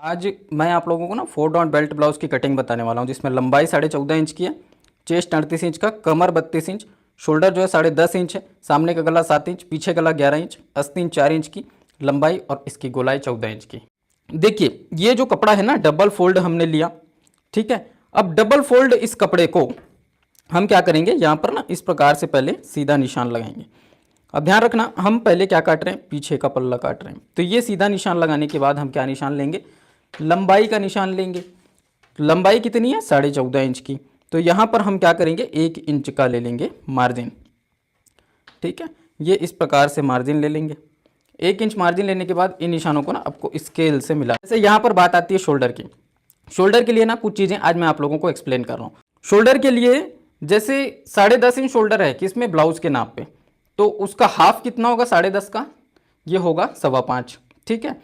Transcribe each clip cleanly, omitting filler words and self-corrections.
आज मैं आप लोगों को ना 4 डॉट बेल्ट ब्लाउज की कटिंग बताने वाला हूँ, जिसमें लंबाई 14.5 इंच की है, चेस्ट 38 इंच का, कमर 32 इंच, शोल्डर जो है 10.5 इंच है, सामने का गला 7 इंच, पीछे गला 11 इंच, आस्तीन 4 इंच की लंबाई और इसकी गोलाई 14 इंच की। देखिए ये जो कपड़ा है ना डबल फोल्ड हमने लिया, ठीक है। अब डबल फोल्ड इस कपड़े को हम क्या करेंगे, यहाँ पर ना इस प्रकार से पहले सीधा निशान लगाएंगे। अब ध्यान रखना, हम पहले क्या काट रहे हैं, पीछे का पल्ला काट रहे हैं। तो ये सीधा निशान लगाने के बाद हम क्या निशान लेंगे, लंबाई का निशान लेंगे। लंबाई कितनी है, 14.5 इंच की। तो यहाँ पर हम क्या करेंगे, 1 इंच का ले लेंगे मार्जिन, ठीक है। ये इस प्रकार से मार्जिन ले लेंगे। 1 इंच मार्जिन लेने के बाद इन निशानों को ना आपको स्केल से मिला। जैसे यहाँ पर बात आती है शोल्डर की। शोल्डर के लिए ना कुछ चीज़ें आज मैं आप लोगों को एक्सप्लेन कर रहा हूँ। शोल्डर के लिए जैसे 10.5 इंच शोल्डर है किसमें, ब्लाउज के नाप पे, तो उसका हाफ कितना होगा 10.5 का, ये होगा 5.25, ठीक है।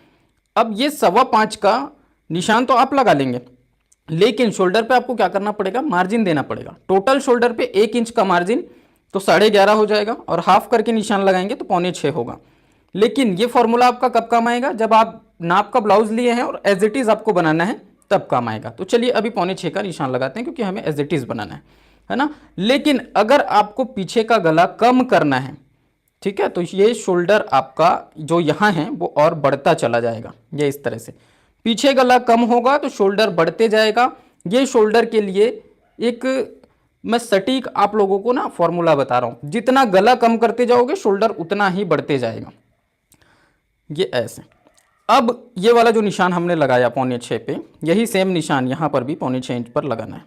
अब ये 5.25 का निशान तो आप लगा लेंगे, लेकिन शोल्डर पे आपको क्या करना पड़ेगा, मार्जिन देना पड़ेगा। टोटल शोल्डर पे 1 इंच का मार्जिन तो 11.5 हो जाएगा, और हाफ करके निशान लगाएंगे तो 5.25 होगा। लेकिन ये फॉर्मूला आपका कब काम आएगा, जब आप नाप का ब्लाउज लिए हैं और एज इट इज़ आपको बनाना है तब काम आएगा। तो चलिए अभी 5.25 का निशान लगाते हैं, क्योंकि हमें एज इट इज़ बनाना है ना। लेकिन अगर आपको पीछे का गला कम करना है, ठीक है, तो ये शोल्डर आपका जो यहाँ है वो और बढ़ता चला जाएगा। ये इस तरह से पीछे गला कम होगा तो शोल्डर बढ़ते जाएगा। ये शोल्डर के लिए एक मैं सटीक आप लोगों को ना फॉर्मूला बता रहा हूँ, जितना गला कम करते जाओगे शोल्डर उतना ही बढ़ते जाएगा। ये ऐसे। अब ये वाला जो निशान हमने लगाया 5.25 पे, यही सेम निशान यहाँ पर भी 5.25 इंच पर लगाना है।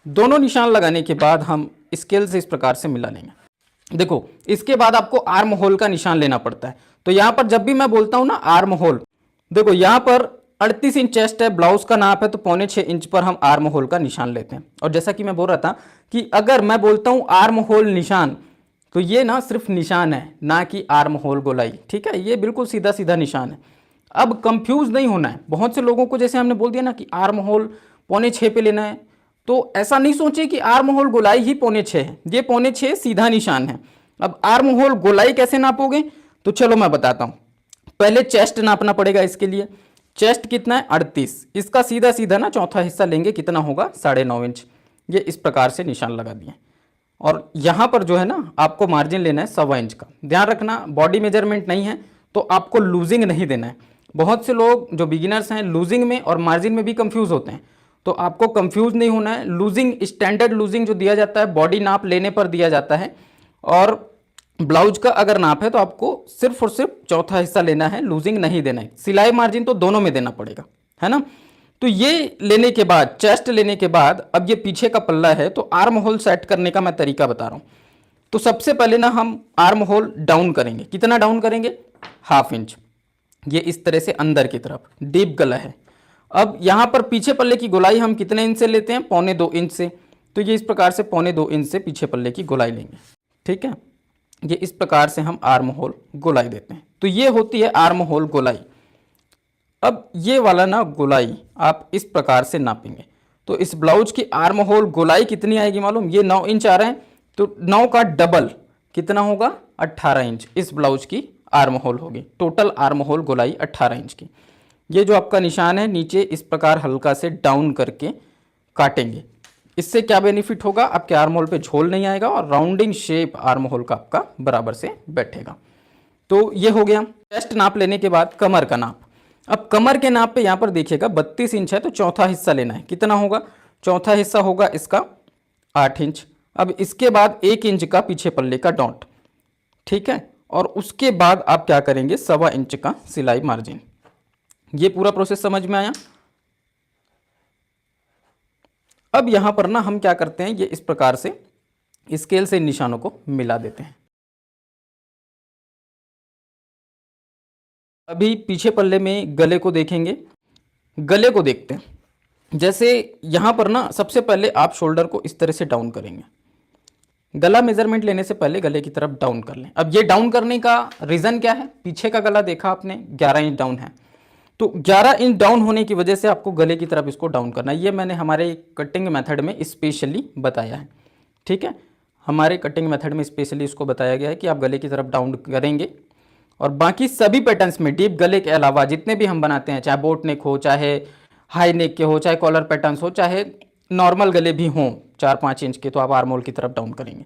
दोनों निशान लगाने के बाद हम स्केल से इस प्रकार से मिला लेंगे। देखो इसके बाद आपको आर्म होल का निशान लेना पड़ता है। तो यहाँ पर जब भी मैं बोलता हूँ ना आर्म होल, देखो यहाँ पर 38 इंच चेस्ट है, ब्लाउज का नाप है, तो 5.25 इंच पर हम आर्म होल का निशान लेते हैं। और जैसा कि मैं बोल रहा था कि अगर मैं बोलता हूँ आर्म होल निशान, तो ये ना सिर्फ निशान है, ना कि आर्म होल गोलाई, ठीक है। ये बिल्कुल सीधा सीधा निशान है। अब कंफ्यूज नहीं होना है। बहुत से लोगों को जैसे हमने बोल दिया ना कि आर्म होल 5.25 पे लेना है, तो ऐसा नहीं सोचे कि आर्म होल गोलाई ही 5.25 है। ये 5.25 सीधा निशान है। अब आर्म होल गोलाई कैसे नापोगे, तो चलो मैं बताता हूँ। पहले चेस्ट नापना पड़ेगा। इसके लिए चेस्ट कितना है, 38। इसका सीधा सीधा ना चौथा हिस्सा लेंगे, कितना होगा 9.5 इंच। ये इस प्रकार से निशान लगा दिए। और यहाँ पर जो है ना आपको मार्जिन लेना है 1.25 इंच का। ध्यान रखना बॉडी मेजरमेंट नहीं है तो आपको लूजिंग नहीं देना है। बहुत से लोग जो बिगिनर्स हैं लूजिंग में और मार्जिन में भी कंफ्यूज होते हैं, तो आपको कंफ्यूज नहीं होना है। लूजिंग स्टैंडर्ड लूजिंग जो दिया जाता है बॉडी नाप लेने पर दिया जाता है, और ब्लाउज का अगर नाप है तो आपको सिर्फ और सिर्फ चौथा हिस्सा लेना है, लूजिंग नहीं देना है। सिलाई मार्जिन तो दोनों में देना पड़ेगा, है ना। तो ये लेने के बाद, चेस्ट लेने के बाद, अब ये पीछे का पल्ला है, तो आर्म होल सेट करने का मैं तरीका बता रहा हूँ। तो सबसे पहले ना हम आर्म होल डाउन करेंगे। कितना डाउन करेंगे, 1/2 इंच। ये इस तरह से अंदर की तरफ डीप गला है। अब यहाँ पर पीछे पल्ले की गोलाई हम कितने इंच से लेते हैं, 1.25 इंच से। तो ये इस प्रकार से 1.25 इंच से पीछे पल्ले की गोलाई लेंगे, ठीक है। ये इस प्रकार से हम आर्म होल गोलाई देते हैं। तो ये होती है आर्म होल गोलाई। अब ये वाला ना गोलाई आप इस प्रकार से नापेंगे। तो इस ब्लाउज की आर्म होल गोलाई कितनी आएगी मालूम, ये 9 इंच आ रहा है, तो 9 का डबल कितना होगा, 18 इंच इस ब्लाउज की आर्म होल होगी। टोटल आर्म होल गोलाई 18 इंच की। ये जो आपका निशान है नीचे इस प्रकार हल्का से डाउन करके काटेंगे। इससे क्या बेनिफिट होगा, आपके आर्म होल पे झोल नहीं आएगा और राउंडिंग शेप आर्म होल का आपका बराबर से बैठेगा। तो ये हो गया। चेस्ट नाप लेने के बाद कमर का नाप। अब कमर के नाप पे यहाँ पर देखिएगा 32 इंच है, तो चौथा हिस्सा लेना है। कितना होगा, चौथा हिस्सा होगा इसका 8 इंच। अब इसके बाद 1 इंच का पीछे पल्ले का डॉट, ठीक है। और उसके बाद आप क्या करेंगे, 1.25 इंच का सिलाई मार्जिन। ये पूरा प्रोसेस समझ में आया। अब यहां पर ना हम क्या करते हैं, ये इस प्रकार से स्केल से निशानों को मिला देते हैं। अभी पीछे पल्ले में गले को देखेंगे। गले को देखते हैं। जैसे यहां पर ना सबसे पहले आप शोल्डर को इस तरह से डाउन करेंगे। गला मेजरमेंट लेने से पहले गले की तरफ डाउन कर लें। अब ये डाउन करने का रीजन क्या है, पीछे का गला देखा आपने 11 इंच डाउन है, तो 11 इंच डाउन होने की वजह से आपको गले की तरफ इसको डाउन करना है। ये मैंने हमारे कटिंग मेथड में स्पेशली बताया है, ठीक है। हमारे कटिंग मेथड में स्पेशली इसको बताया गया है कि आप गले की तरफ डाउन करेंगे और बाकी सभी पैटर्न्स में डीप गले के अलावा जितने भी हम बनाते हैं, चाहे बोट नेक हो, चाहे हाई नेक के हो, चाहे कॉलर पैटर्न्स हो, चाहे नॉर्मल गले भी हों 4-5 इंच के, तो आप आर्म होल की तरफ डाउन करेंगे।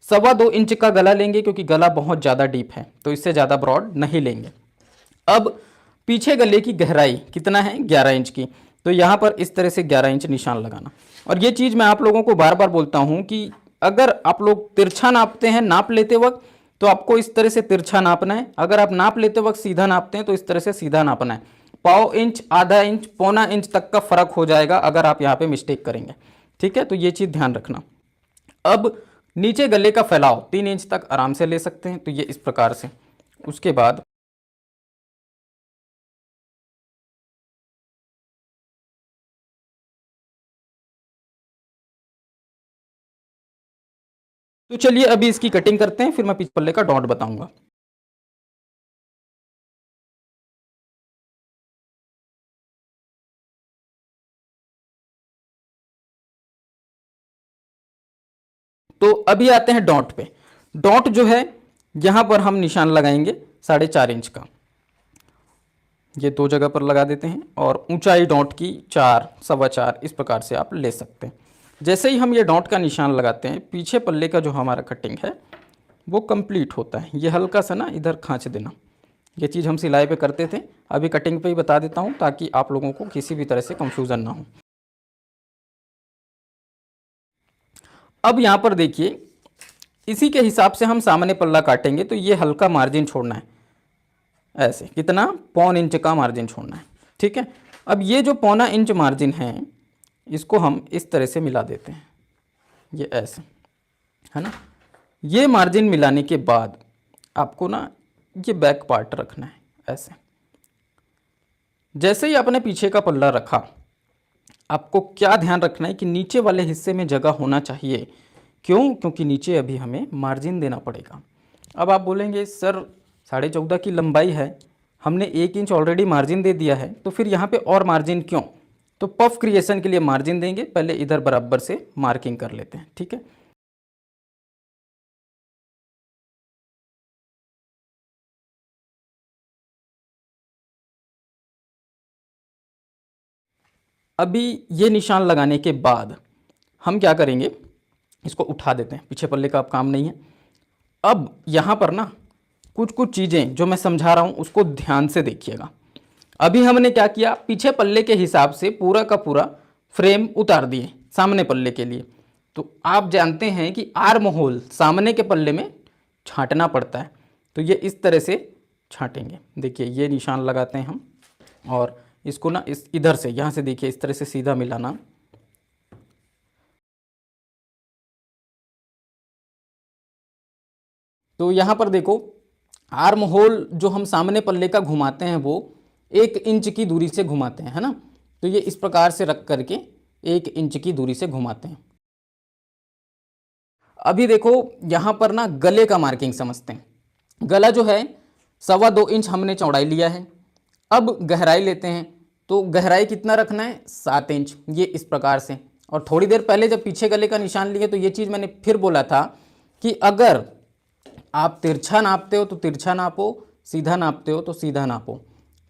2.25 इंच का गला लेंगे क्योंकि गला बहुत ज़्यादा डीप है, तो इससे ज़्यादा ब्रॉड नहीं लेंगे। अब पीछे गले की गहराई कितना है, 11 इंच की, तो यहाँ पर इस तरह से 11 इंच निशान लगाना। और ये चीज़ मैं आप लोगों को बार बार बोलता हूँ कि अगर आप लोग तिरछा नापते हैं नाप लेते वक्त, तो आपको इस तरह से तिरछा नापना है। अगर आप नाप लेते वक्त सीधा नापते हैं तो इस तरह से सीधा नापना है। 1/4 इंच, आधा इंच, 1/4 इंच तक का फर्क हो जाएगा अगर आप यहाँ पे मिस्टेक करेंगे। ठीक है, तो ये चीज़ ध्यान रखना। अब नीचे गले का फैलाव 3 इंच तक आराम से ले सकते हैं, तो ये इस प्रकार से। उसके बाद तो चलिए अभी इसकी कटिंग करते हैं, फिर मैं पीछे पल्ले का डॉट बताऊंगा। तो अभी आते हैं डॉट पे। डॉट जो है यहां पर हम निशान लगाएंगे 4.5 इंच का, ये 2 जगह पर लगा देते हैं। और ऊंचाई डॉट की 4, 4.25 इस प्रकार से आप ले सकते हैं। जैसे ही हम ये डॉट का निशान लगाते हैं, पीछे पल्ले का जो हमारा कटिंग है वो कंप्लीट होता है। ये हल्का सा ना इधर खांच देना, ये चीज़ हम सिलाई पे करते थे, अभी कटिंग पे ही बता देता हूँ ताकि आप लोगों को किसी भी तरह से कंफ्यूजन ना हो। अब यहाँ पर देखिए, इसी के हिसाब से हम सामने पल्ला काटेंगे, तो ये हल्का मार्जिन छोड़ना है, ऐसे कितना 1/4 इंच का मार्जिन छोड़ना है। ठीक है, अब ये जो 1/4 इंच मार्जिन है इसको हम इस तरह से मिला देते हैं, ये ऐसे है ना। ये मार्जिन मिलाने के बाद आपको ना ये बैक पार्ट रखना है ऐसे। जैसे ही आपने पीछे का पल्ला रखा, आपको क्या ध्यान रखना है कि नीचे वाले हिस्से में जगह होना चाहिए। क्यों? क्योंकि नीचे अभी हमें मार्जिन देना पड़ेगा। अब आप बोलेंगे सर 14.5 की लंबाई है, हमने 1 इंच ऑलरेडी मार्जिन दे दिया है, तो फिर यहाँ पे और मार्जिन क्यों? तो पफ क्रिएशन के लिए मार्जिन देंगे, पहले इधर बराबर से मार्किंग कर लेते हैं। ठीक है, अभी ये निशान लगाने के बाद हम क्या करेंगे, इसको उठा देते हैं, पीछे पल्ले का अब काम नहीं है। अब यहाँ पर ना कुछ कुछ चीज़ें जो मैं समझा रहा हूँ उसको ध्यान से देखिएगा। अभी हमने क्या किया, पीछे पल्ले के हिसाब से पूरा का पूरा फ्रेम उतार दिए सामने पल्ले के लिए। तो आप जानते हैं कि आर्म होल सामने के पल्ले में छांटना पड़ता है, तो ये इस तरह से छांटेंगे। देखिए ये निशान लगाते हैं हम, और इसको ना इस इधर से, यहाँ से देखिए इस तरह से सीधा मिलाना। तो यहाँ पर देखो, आर्म होल जो हम सामने पल्ले का घुमाते हैं वो 1 इंच की दूरी से घुमाते हैं, है ना। तो ये इस प्रकार से रख करके 1 इंच की दूरी से घुमाते हैं। अभी देखो यहाँ पर ना गले का मार्किंग समझते हैं। गला जो है 2.25 इंच हमने चौड़ाई लिया है। अब गहराई लेते हैं, तो गहराई कितना रखना है, 7 इंच, ये इस प्रकार से। और थोड़ी देर पहले जब पीछे गले का निशान लिए तो ये चीज़ मैंने फिर बोला था कि अगर आप तिरछा नापते हो तो तिरछा नापो, सीधा नापते हो तो सीधा नापो,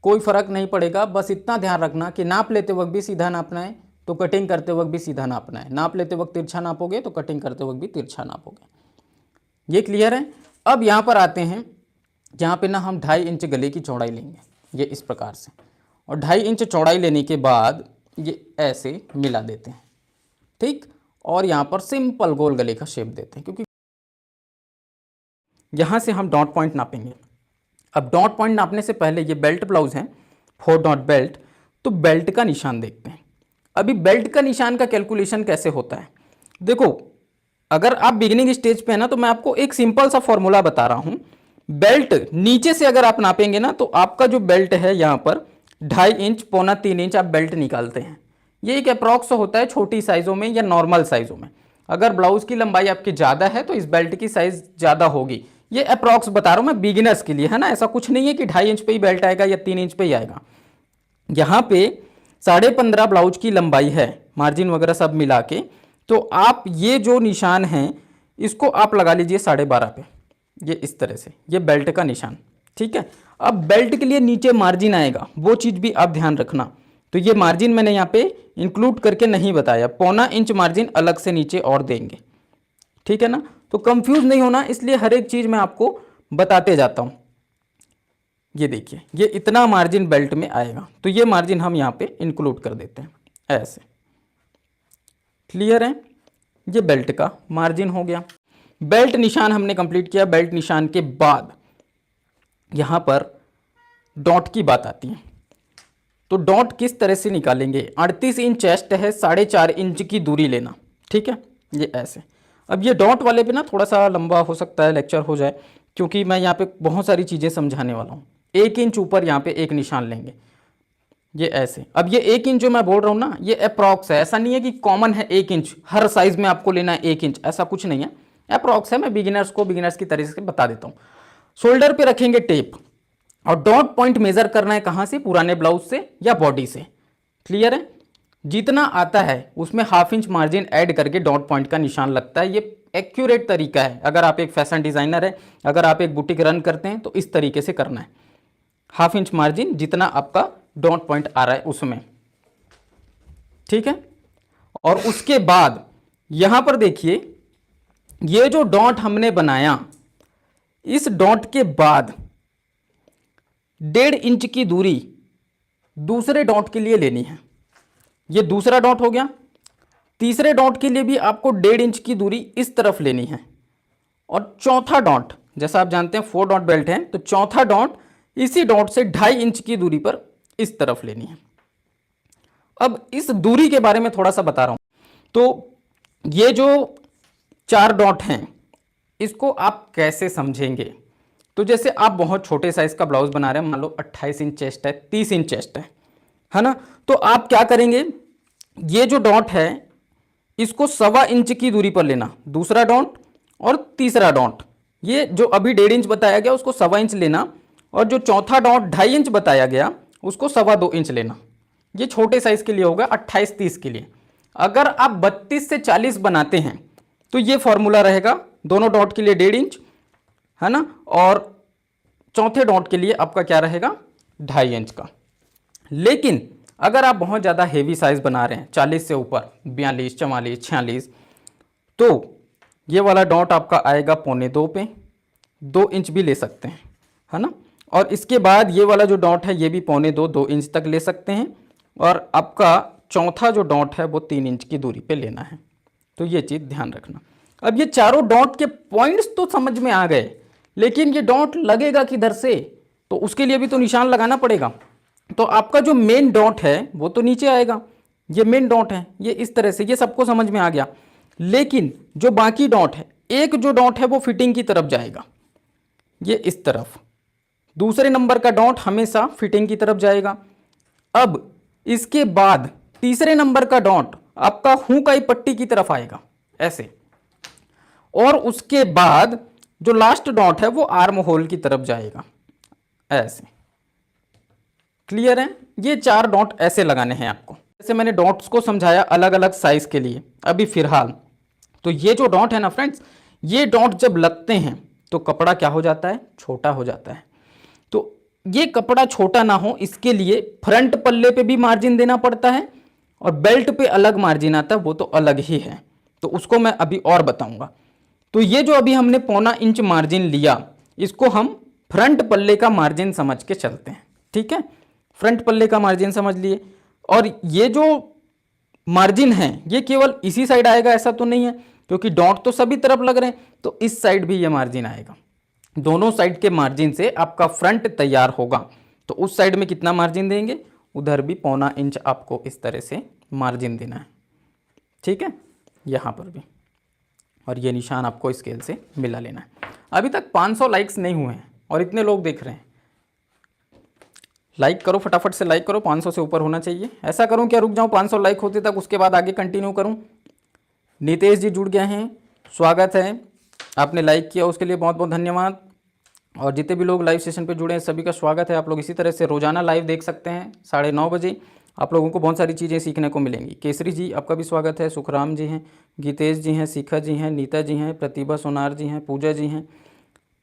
कोई फ़र्क नहीं पड़ेगा। बस इतना ध्यान रखना कि नाप लेते वक्त भी सीधा नापना है, तो कटिंग करते वक्त भी सीधा नापना है। नाप लेते वक्त तिरछा नापोगे तो कटिंग करते वक्त भी तिरछा नापोगे। ये क्लियर है। अब यहाँ पर आते हैं, जहाँ पे ना हम 2.5 इंच गले की चौड़ाई लेंगे, ये इस प्रकार से। और 2.5 इंच चौड़ाई लेने के बाद ये ऐसे मिला देते हैं, ठीक। और यहाँ पर सिंपल गोल गले का शेप देते हैं, क्योंकि यहाँ से हम डॉट पॉइंट नापेंगे। अब डॉट पॉइंट नापने से पहले ये बेल्ट ब्लाउज है 4 डॉट बेल्ट, तो बेल्ट का निशान देखते हैं। अभी बेल्ट का निशान का कैलकुलेशन कैसे होता है, देखो अगर आप बिगिनिंग स्टेज पे है ना, तो मैं आपको एक सिंपल सा फॉर्मूला बता रहा हूँ। बेल्ट नीचे से अगर आप नापेंगे ना, तो आपका जो बेल्ट है यहाँ पर 2.5 इंच, 2.25 इंच आप बेल्ट निकालते हैं। ये एक अप्रॉक्स होता है छोटी साइज़ों में या नॉर्मल साइज़ों में। अगर ब्लाउज की लंबाई आपकी ज़्यादा है तो इस बेल्ट की साइज़ ज़्यादा होगी। ये अप्रॉक्स बता रहा हूँ मैं बिगिनर्स के लिए, है ना। ऐसा कुछ नहीं है कि 2.5 इंच पे ही बेल्ट आएगा या 3 इंच पे ही आएगा। यहाँ पे 15.5 ब्लाउज की लंबाई है, मार्जिन वगैरह सब मिला के। तो आप ये जो निशान है इसको आप लगा लीजिए 12.5 पे, ये इस तरह से, ये बेल्ट का निशान, ठीक है। अब बेल्ट के लिए नीचे मार्जिन आएगा, वो चीज़ भी आप ध्यान रखना। तो ये मार्जिन मैंने यहाँ पे इंक्लूड करके नहीं बताया, 0.25 इंच मार्जिन अलग से नीचे और देंगे, ठीक है ना। तो कंफ्यूज नहीं होना, इसलिए हर एक चीज़ मैं आपको बताते जाता हूँ। ये देखिए, ये इतना मार्जिन बेल्ट में आएगा, तो ये मार्जिन हम यहाँ पे इंक्लूड कर देते हैं ऐसे। क्लियर है, ये बेल्ट का मार्जिन हो गया। बेल्ट निशान हमने कंप्लीट किया। बेल्ट निशान के बाद यहाँ पर डॉट की बात आती है। तो डॉट किस तरह से निकालेंगे? 38 इंच चेस्ट है, 4.5 इंच की दूरी लेना, ठीक है, ये ऐसे। अब ये डॉट वाले पे ना थोड़ा सा लंबा हो सकता है, लेक्चर हो जाए, क्योंकि मैं यहाँ पे बहुत सारी चीज़ें समझाने वाला हूँ। 1 इंच ऊपर यहाँ पे एक निशान लेंगे, ये ऐसे। अब ये 1 इंच जो मैं बोल रहा हूँ ना, ये अप्रॉक्स है, ऐसा नहीं है कि कॉमन है 1 इंच, हर साइज में आपको लेना है 1 इंच, ऐसा कुछ नहीं है, अप्रॉक्स है। मैं बिगिनर्स की तरह से बता देता हूँ। शोल्डर पे रखेंगे टेप, और डॉट पॉइंट मेजर करना है कहाँ से? पुराने ब्लाउज से या बॉडी से। क्लियर है, जितना आता है उसमें 1/2 इंच मार्जिन ऐड करके डॉट पॉइंट का निशान लगता है। ये एक्यूरेट तरीका है। अगर आप एक फैशन डिजाइनर है, अगर आप एक बुटीक रन करते हैं, तो इस तरीके से करना है। 1/2 इंच मार्जिन जितना आपका डॉट पॉइंट आ रहा है उसमें, ठीक है। और उसके बाद यहां पर देखिए, ये जो डॉट हमने बनाया, इस डॉट के बाद 1.5 इंच की दूरी दूसरे डॉट के लिए लेनी है। ये दूसरा डॉट हो गया। तीसरे डॉट के लिए भी आपको 1.5 इंच की दूरी इस तरफ लेनी है। और चौथा डॉट, जैसा आप जानते हैं 4 डॉट बेल्ट है, तो चौथा डॉट इसी डॉट से 2.5 इंच की दूरी पर इस तरफ लेनी है। अब इस दूरी के बारे में थोड़ा सा बता रहा हूं। तो ये जो 4 डॉट हैं, इसको आप कैसे समझेंगे? तो जैसे आप बहुत छोटे साइज का ब्लाउज बना रहे हैं, मान लो 28 इंच चेस्ट है, 30 इंच चेस्ट है ना, तो आप क्या करेंगे? ये जो डॉट है इसको 1.25 इंच की दूरी पर लेना, दूसरा डॉट और तीसरा डॉट। ये जो अभी 1.5 इंच बताया गया उसको 1.25 इंच लेना, और जो चौथा डॉट 2.5 इंच बताया गया उसको 2.25 इंच लेना। ये छोटे साइज के लिए होगा, 28-30 के लिए। अगर आप 32 से 40 बनाते हैं तो ये फॉर्मूला रहेगा, दोनों डॉट के लिए 1.5 इंच है ना, और चौथे डॉट के लिए आपका क्या रहेगा? 2.5 इंच का। लेकिन अगर आप बहुत ज़्यादा हेवी साइज बना रहे हैं, 40 से ऊपर, 42, 44, 46, तो ये वाला डॉट आपका आएगा 1.25 पे, 2 इंच भी ले सकते हैं, है ना। और इसके बाद ये वाला जो डॉट है ये भी 1.25-2 इंच तक ले सकते हैं, और आपका चौथा जो डॉट है वो 3 इंच की दूरी पे लेना है। तो ये चीज़ ध्यान रखना। अब ये चारों डॉट के पॉइंट्स तो समझ में आ गए, लेकिन ये डॉट लगेगा किधर से? तो उसके लिए भी तो निशान लगाना पड़ेगा। तो आपका जो मेन डॉट है वो तो नीचे आएगा, ये मेन डॉट है, ये इस तरह से, ये सबको समझ में आ गया। लेकिन जो बाकी डॉट है, एक जो डॉट है वो फिटिंग की तरफ जाएगा, ये इस तरफ। दूसरे नंबर का डॉट हमेशा फिटिंग की तरफ जाएगा। अब इसके बाद तीसरे नंबर का डॉट आपका हुकाई पट्टी की तरफ आएगा ऐसे, और उसके बाद जो लास्ट डॉट है वो आर्म होल की तरफ जाएगा ऐसे। क्लियर है? ये 4 डॉट ऐसे लगाने हैं आपको। जैसे मैंने डॉट्स को समझाया अलग अलग साइज के लिए अभी फिलहाल। तो ये जो डॉट है ना फ्रेंड्स, ये डॉट जब लगते हैं तो कपड़ा क्या हो जाता है? छोटा हो जाता है। तो ये कपड़ा छोटा ना हो इसके लिए फ्रंट पल्ले पे भी मार्जिन देना पड़ता है, और बेल्ट पे अलग मार्जिन आता है, वो तो अलग ही है, तो उसको मैं अभी और बताऊंगा। तो ये जो अभी हमने 0.25 इंच मार्जिन लिया, इसको हम फ्रंट पल्ले का मार्जिन समझ के चलते हैं, ठीक है। फ्रंट पल्ले का मार्जिन समझ लिए, और ये जो मार्जिन है ये केवल इसी साइड आएगा ऐसा तो नहीं है, क्योंकि डॉट तो सभी तरफ लग रहे हैं, तो इस साइड भी ये मार्जिन आएगा। दोनों साइड के मार्जिन से आपका फ्रंट तैयार होगा। तो उस साइड में कितना मार्जिन देंगे? उधर भी 0.25 इंच आपको इस तरह से मार्जिन देना है, ठीक है, यहाँ पर भी। और ये निशान आपको स्केल से मिला लेना है। अभी तक 500 लाइक्स नहीं हुए हैं और इतने लोग देख रहे हैं। लाइक करो, फटाफट से लाइक करो, 500 से ऊपर होना चाहिए। ऐसा करूं क्या, रुक जाऊं 500 लाइक होते तक, उसके बाद आगे कंटिन्यू करूं? नितेश जी जुड़ गए हैं, स्वागत है, आपने लाइक किया उसके लिए बहुत बहुत धन्यवाद। और जितने भी लोग लाइव सेशन पे जुड़े हैं सभी का स्वागत है। आप लोग इसी तरह से रोजाना लाइव देख सकते हैं 9:30 बजे, आप लोगों को बहुत सारी चीज़ें सीखने को मिलेंगी। केसरी जी आपका भी स्वागत है, सुखराम जी हैं, गीतेश जी हैं, शिखा जी हैं, नीता जी हैं, प्रतिभा सोनार जी हैं, पूजा जी हैं,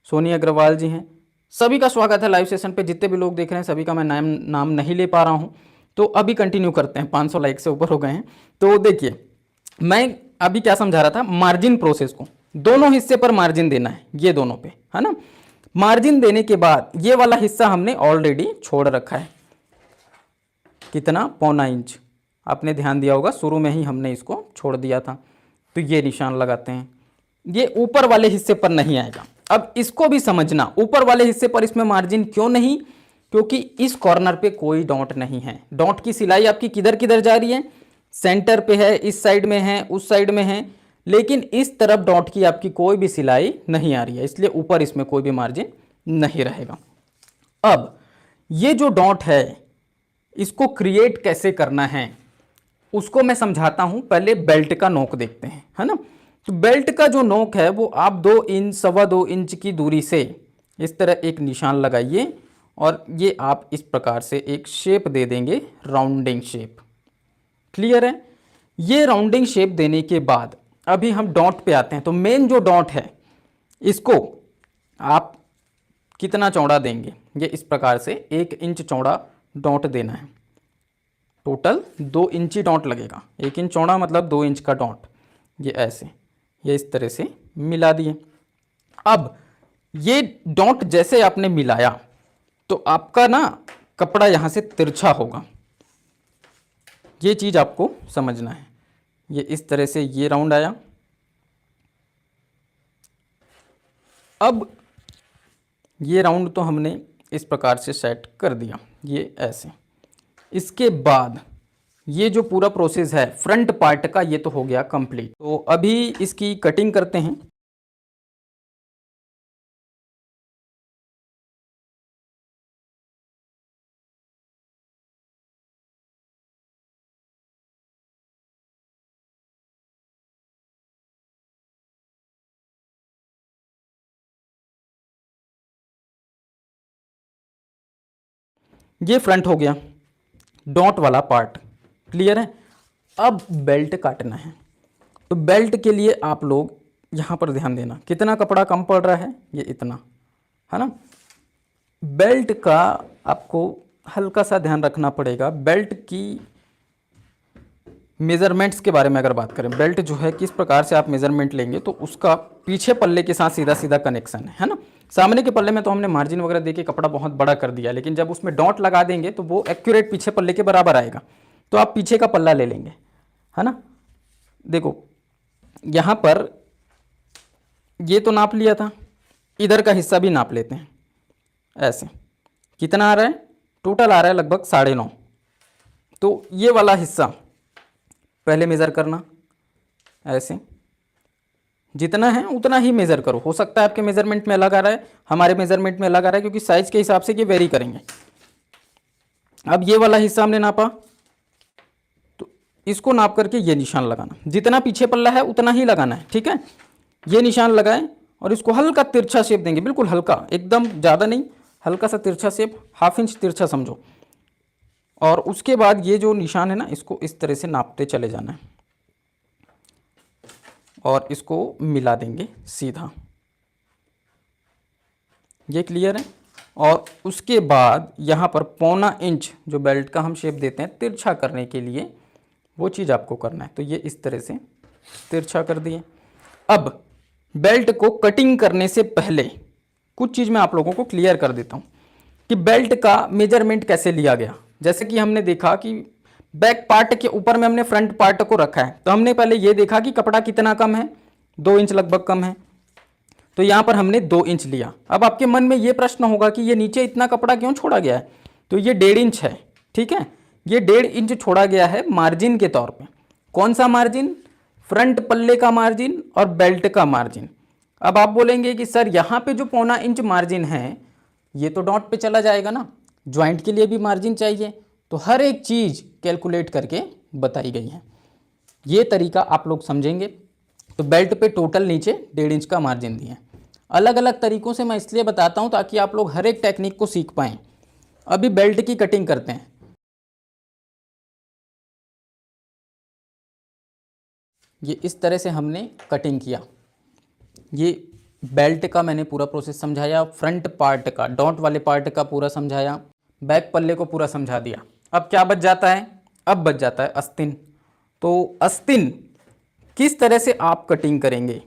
सोनी अग्रवाल जी हैं, सभी का स्वागत है लाइव सेशन पे। जितने भी लोग देख रहे हैं सभी का मैं नाम नहीं ले पा रहा हूँ, तो अभी कंटिन्यू करते हैं। 500 लाइक से ऊपर हो गए हैं। तो देखिए, मैं अभी क्या समझा रहा था, मार्जिन प्रोसेस को। दोनों हिस्से पर मार्जिन देना है, ये दोनों पे, है ना। मार्जिन देने के बाद ये वाला हिस्सा हमने ऑलरेडी छोड़ रखा है। कितना? 0.25 इंच। आपने ध्यान दिया होगा शुरू में ही हमने इसको छोड़ दिया था। तो ये निशान लगाते हैं। ये ऊपर वाले हिस्से पर नहीं आएगा। अब इसको भी समझना, ऊपर वाले हिस्से पर इसमें मार्जिन क्यों नहीं? क्योंकि इस कॉर्नर पे कोई डॉट नहीं है। डॉट की सिलाई आपकी किधर किधर जा रही है? सेंटर पे है, इस साइड में है, उस साइड में है, लेकिन इस तरफ डॉट की आपकी कोई भी सिलाई नहीं आ रही है, इसलिए ऊपर इसमें कोई भी मार्जिन नहीं रहेगा। अब ये जो डॉट है इसको क्रिएट कैसे करना है उसको मैं समझाता हूं। पहले बेल्ट का नोक देखते हैं, है ना। तो बेल्ट का जो नोक है वो आप 2 इंच, 2.25 इंच की दूरी से इस तरह एक निशान लगाइए और ये आप इस प्रकार से एक शेप दे देंगे, राउंडिंग शेप। क्लियर है? ये राउंडिंग शेप देने के बाद अभी हम डॉट पे आते हैं। तो मेन जो डॉट है इसको आप कितना चौड़ा देंगे? ये इस प्रकार से 1 इंच चौड़ा डॉट देना है। टोटल 2 इंची डॉट लगेगा। 1 इंच चौड़ा मतलब 2 इंच का डॉट। ये ऐसे, ये इस तरह से मिला दिए। अब ये डॉट जैसे आपने मिलाया तो आपका ना कपड़ा यहां से तिरछा होगा। ये चीज आपको समझना है। ये इस तरह से ये राउंड आया। अब ये राउंड तो हमने इस प्रकार से सेट कर दिया, ये ऐसे। इसके बाद ये जो पूरा प्रोसेस है फ्रंट पार्ट का, ये तो हो गया कंप्लीट। तो अभी इसकी कटिंग करते हैं। ये फ्रंट हो गया, डॉट वाला पार्ट। क्लियर है? अब बेल्ट काटना है। तो बेल्ट के लिए आप लोग यहाँ पर ध्यान देना, कितना कपड़ा कम पड़ रहा है? ये इतना, है ना। बेल्ट का आपको हल्का सा ध्यान रखना पड़ेगा। बेल्ट की मेज़रमेंट्स के बारे में अगर बात करें, बेल्ट जो है किस प्रकार से आप मेज़रमेंट लेंगे तो उसका पीछे पल्ले के साथ सीधा सीधा कनेक्शन है ना। सामने के पल्ले में तो हमने मार्जिन वगैरह देके कपड़ा बहुत बड़ा कर दिया, लेकिन जब उसमें डॉट लगा देंगे तो वो एक्यूरेट पीछे पल्ले के बराबर आएगा। तो आप पीछे का पल्ला ले लेंगे, है ना। देखो यहाँ पर ये तो नाप लिया था, इधर का हिस्सा भी नाप लेते हैं। ऐसे कितना आ रहा है? टोटल आ रहा है लगभग 9.5। तो ये वाला हिस्सा पहले मेज़र करना, ऐसे जितना है उतना ही मेज़र करो। हो सकता है आपके मेज़रमेंट में अलग आ रहा है, हमारे मेज़रमेंट में अलग आ रहा है, क्योंकि साइज़ के हिसाब से ये वेरी करेंगे। अब ये वाला हिस्सा हमने नापा, तो इसको नाप करके ये निशान लगाना। जितना पीछे पल्ला है उतना ही लगाना है, ठीक है। ये निशान लगाएं और इसको हल्का तिरछा शेप देंगे, बिल्कुल हल्का, एकदम ज़्यादा नहीं, हल्का सा तिरछा शेप, 1/2 इंच तिरछा समझो। और उसके बाद ये जो निशान है ना, इसको इस तरह से नापते चले जाना है और इसको मिला देंगे सीधा। ये क्लियर है? और उसके बाद यहाँ पर 0.25 इंच जो बेल्ट का हम शेप देते हैं तिरछा करने के लिए, वो चीज़ आपको करना है। तो ये इस तरह से तिरछा कर दिए। अब बेल्ट को कटिंग करने से पहले कुछ चीज़ मैं आप लोगों को क्लियर कर देता हूँ कि बेल्ट का मेजरमेंट कैसे लिया गया। जैसे कि हमने देखा कि बैक पार्ट के ऊपर में हमने फ्रंट पार्ट को रखा है, तो हमने पहले ये देखा कि कपड़ा कितना कम है, 2 इंच लगभग कम है। तो यहाँ पर हमने 2 इंच लिया। अब आपके मन में ये प्रश्न होगा कि ये नीचे इतना कपड़ा क्यों छोड़ा गया है? तो ये 1.5 इंच है, ठीक है। ये 1.5 इंच छोड़ा गया है मार्जिन के तौर पे। कौन सा मार्जिन? फ्रंट पल्ले का मार्जिन और बेल्ट का मार्जिन। अब आप बोलेंगे कि सर यहाँ पे जो 0.25 इंच मार्जिन है ये तो डॉट पे चला जाएगा ना, ज्वाइंट के लिए भी मार्जिन चाहिए। तो हर एक चीज़ कैलकुलेट करके बताई गई है। ये तरीका आप लोग समझेंगे। तो बेल्ट पे टोटल नीचे 1.5 इंच का मार्जिन दिए। अलग अलग तरीकों से मैं इसलिए बताता हूँ ताकि आप लोग हर एक टेक्निक को सीख पाएँ। अभी बेल्ट की कटिंग करते हैं। ये इस तरह से हमने कटिंग किया। ये बेल्ट का मैंने पूरा प्रोसेस समझाया, फ्रंट पार्ट का, डॉट वाले पार्ट का पूरा समझाया, बैक पल्ले को पूरा समझा दिया। अब क्या बच जाता है? अब बच जाता है अस्तीन। तो अस्तीन किस तरह से आप कटिंग करेंगे?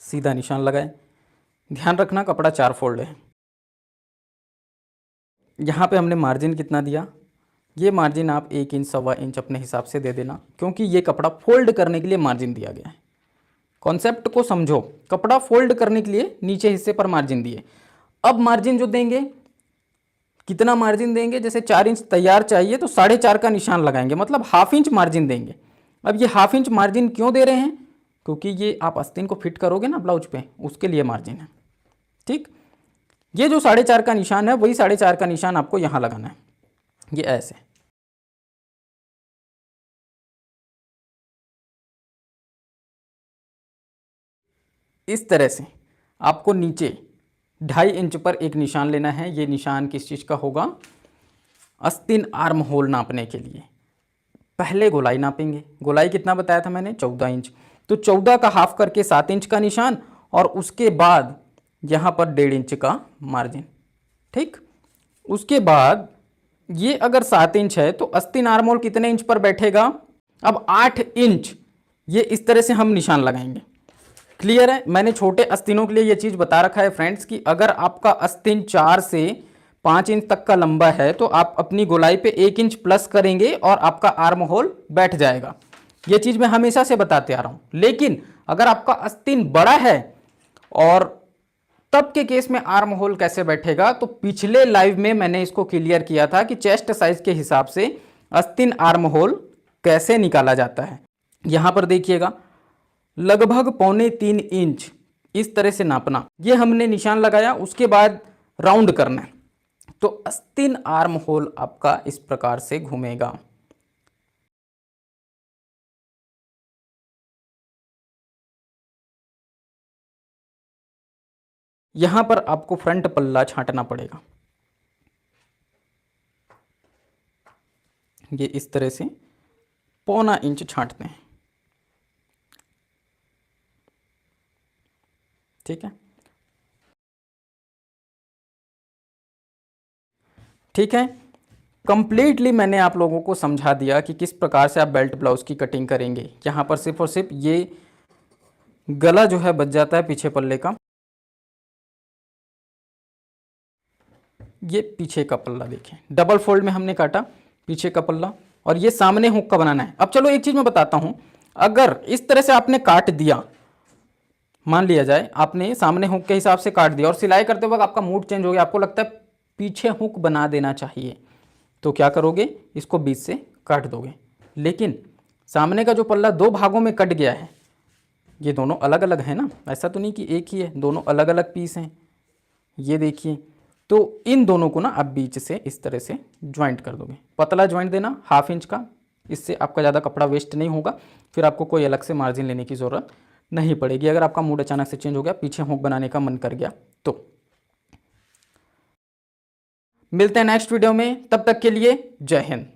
सीधा निशान लगाएं। ध्यान रखना कपड़ा 4 फोल्ड है। यहाँ पे हमने मार्जिन कितना दिया? ये मार्जिन आप 1 इंच 1.25 इंच अपने हिसाब से दे देना, क्योंकि ये कपड़ा फोल्ड करने के लिए मार्जिन दिया गया है। कॉन्सेप्ट को समझो, कपड़ा फोल्ड करने के लिए नीचे हिस्से पर मार्जिन दिए। अब मार्जिन जो देंगे, कितना मार्जिन देंगे? जैसे 4 इंच तैयार चाहिए तो 4.5 का निशान लगाएंगे, मतलब ½ इंच मार्जिन देंगे। अब ये ½ इंच मार्जिन क्यों दे रहे हैं? क्योंकि ये आप आस्तीन को फिट करोगे ना ब्लाउज पे, उसके लिए मार्जिन है। ठीक, ये जो 4.5 का निशान है वही 4.5 का निशान आपको यहां लगाना है। ये ऐसे, इस तरह से आपको नीचे 2.5 इंच पर एक निशान लेना है। ये निशान किस चीज़ का होगा? आस्तीन आर्म होल नापने के लिए। पहले गोलाई नापेंगे। गोलाई कितना बताया था मैंने? 14 इंच। तो 14 का हाफ करके 7 इंच का निशान, और उसके बाद यहाँ पर 1.5 इंच का मार्जिन। ठीक, उसके बाद ये अगर 7 इंच है तो आस्तीन आर्म होल कितने इंच पर बैठेगा? अब 8 इंच। ये इस तरह से हम निशान लगाएंगे। क्लियर है? मैंने छोटे आस्तीनों के लिए ये चीज़ बता रखा है फ्रेंड्स कि अगर आपका आस्तीन 4 से 5 इंच तक का लंबा है तो आप अपनी गोलाई पे 1 इंच प्लस करेंगे और आपका आर्म होल बैठ जाएगा। ये चीज़ मैं हमेशा से बताते आ रहा हूँ। लेकिन अगर आपका आस्तीन बड़ा है, और तब के केस में आर्म होल कैसे बैठेगा, तो पिछले लाइव में मैंने इसको क्लियर किया था कि चेस्ट साइज के हिसाब से आस्तीन आर्म होल कैसे निकाला जाता है। यहां पर देखिएगा, लगभग 2.25 इंच इस तरह से नापना। ये हमने निशान लगाया, उसके बाद राउंड करना है। तो आस्तीन आर्म होल आपका इस प्रकार से घूमेगा। यहां पर आपको फ्रंट पल्ला छांटना पड़ेगा। ये इस तरह से 1.25 इंच छांटते हैं। ठीक है, ठीक है। कंप्लीटली मैंने आप लोगों को समझा दिया कि किस प्रकार से आप बेल्ट ब्लाउज की कटिंग करेंगे। यहाँ पर सिर्फ और सिर्फ ये गला जो है बच जाता है पीछे पल्ले का। ये पीछे का पल्ला देखें, डबल फोल्ड में हमने काटा पीछे का पल्ला, और ये सामने हुक का बनाना है। अब चलो एक चीज़ मैं बताता हूँ, अगर इस तरह से आपने काट दिया, मान लिया जाए आपने सामने हुक के हिसाब से काट दिया और सिलाई करते वक्त आपका मूड चेंज हो गया, आपको लगता है पीछे हुक बना देना चाहिए, तो क्या करोगे? इसको बीच से काट दोगे। लेकिन सामने का जो पल्ला 2 भागों में कट गया है, ये दोनों अलग अलग है ना, ऐसा तो नहीं कि एक ही है, दोनों अलग अलग पीस हैं। ये देखिए, तो इन दोनों को ना आप बीच से इस तरह से ज्वाइंट कर दोगे। पतला ज्वाइंट देना ½ इंच का, इससे आपका ज़्यादा कपड़ा वेस्ट नहीं होगा, फिर आपको कोई अलग से मार्जिन लेने की ज़रूरत नहीं पड़ेगी अगर आपका मूड अचानक से चेंज हो गया, पीछे हुक बनाने का मन कर गया तो। मिलते हैं नेक्स्ट वीडियो में, तब तक के लिए जय हिंद।